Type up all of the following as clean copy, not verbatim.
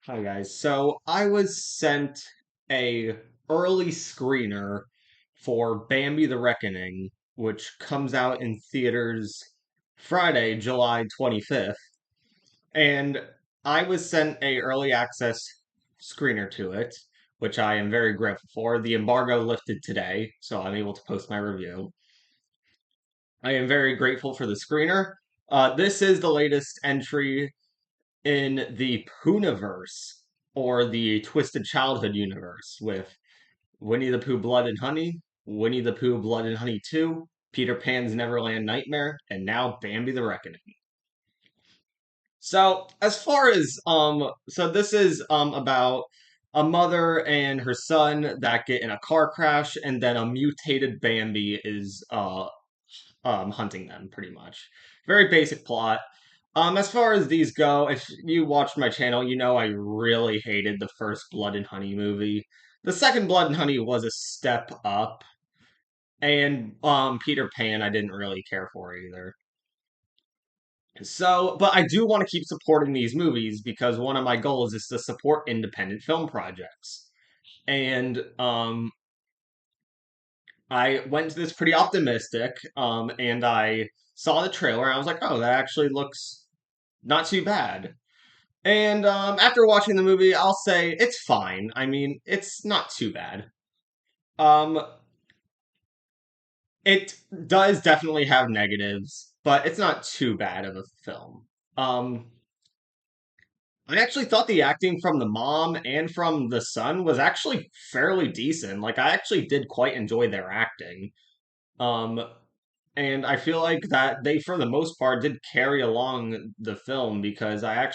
Hi guys. So I was sent a early screener for Bambi the Reckoning, which comes out in theaters Friday, July 25th. And I was sent a early access screener to it, which I am very grateful for. The embargo lifted today, so I'm able to post my review. I am very grateful for the screener. This is the latest entry in the Pooniverse, or the Twisted Childhood universe, with Winnie the Pooh Blood and Honey, Winnie the Pooh Blood and Honey 2, Peter Pan's Neverland Nightmare, and now Bambi the Reckoning. So, as far as this is about a mother and her son that get in a car crash, and then a mutated Bambi is hunting them, pretty much. Very basic plot. As far as these go, if you watched my channel, you know I really hated the first Blood and Honey movie. The second Blood and Honey was a step up, and Peter Pan I didn't really care for either. So, but I do want to keep supporting these movies because one of my goals is to support independent film projects. And I went to this pretty optimistic, and I saw the trailer and I was like, oh, that actually looks not too bad. And after watching the movie, I'll say it's fine. I mean, it's not too bad. Um, it does definitely have negatives, but it's not too bad of a film. Um, I actually thought the acting from the mom and from the son was actually fairly decent. Like, I actually did quite enjoy their acting. Um, and I feel like that they, for the most part, did carry along the film because I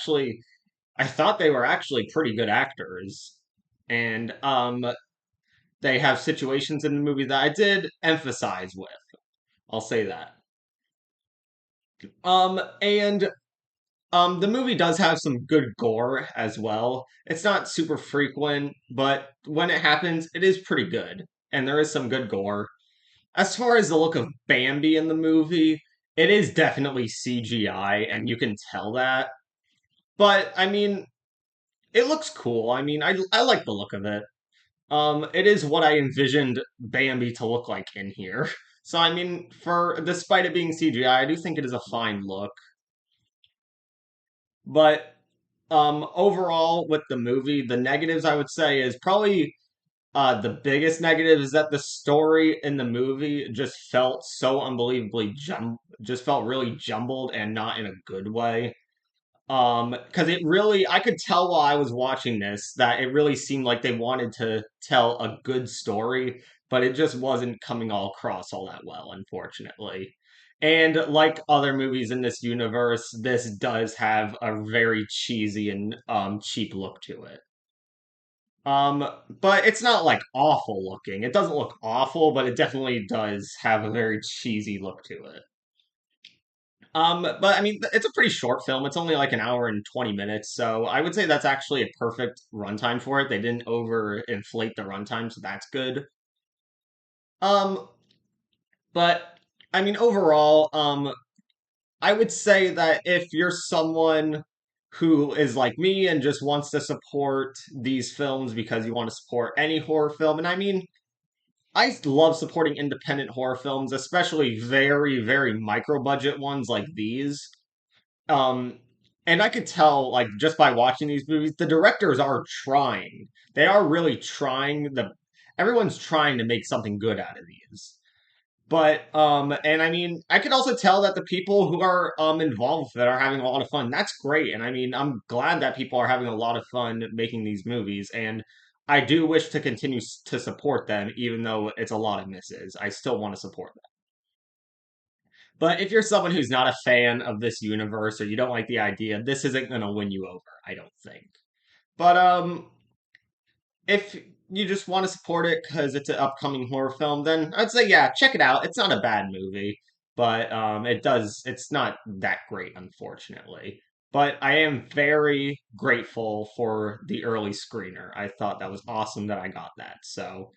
thought they were actually pretty good actors. And they have situations in the movie that I did emphasize with. I'll say that. And the movie does have some good gore as well. It's not super frequent, but when it happens, it is pretty good. And there is some good gore. As far as the look of Bambi in the movie, it is definitely CGI, and you can tell that. But I mean, it looks cool. I mean, I like the look of it. It is what I envisioned Bambi to look like in here. So I mean, for despite it being CGI, I do think it is a fine look. But overall, with the movie, the negatives I would say is probably the biggest negative is that the story in the movie just felt so unbelievably just felt really jumbled and not in a good way. Because it really, I could tell while I was watching this that it really seemed like they wanted to tell a good story, but it just wasn't coming all across all that well, unfortunately. And like other movies in this universe, this does have a very cheesy and cheap look to it. But it's not like awful looking. It doesn't look awful, but it definitely does have a very cheesy look to it. But I mean, it's a pretty short film. It's only like an hour and 20 minutes, so I would say that's actually a perfect runtime for it. They didn't overinflate the runtime, so that's good. Um, but I mean, overall, I would say that if you're someone who is like me and just wants to support these films because you want to support any horror film, and I mean, I love supporting independent horror films, especially very, very micro budget ones like these. Um, and I could tell, like, just by watching these movies, the directors are trying. They are really trying. Everyone's trying to make something good out of these. But and I mean, I could also tell that the people who are involved that are having a lot of fun. That's great, and I mean, I'm glad that people are having a lot of fun making these movies, and I do wish to continue to support them, even though it's a lot of misses. I still want to support them. But if you're someone who's not a fan of this universe or you don't like the idea, this isn't going to win you over, I don't think. But if you just want to support it because it's an upcoming horror film, then I'd say yeah, check it out. It's not a bad movie, but it's not that great, unfortunately. But I am very grateful for the early screener. I thought that was awesome that I got that. So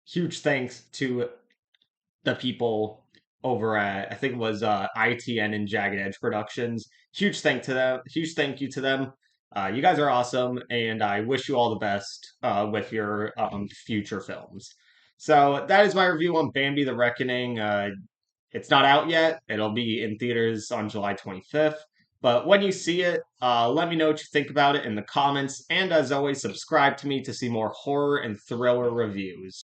huge thanks to the people over at I think it was ITN and Jagged Edge Productions. Huge thank you to them. You guys are awesome, and I wish you all the best with your future films. So that is my review on Bambi: The Reckoning. It's not out yet. It'll be in theaters on July 25th. But when you see it, let me know what you think about it in the comments. And as always, subscribe to me to see more horror and thriller reviews.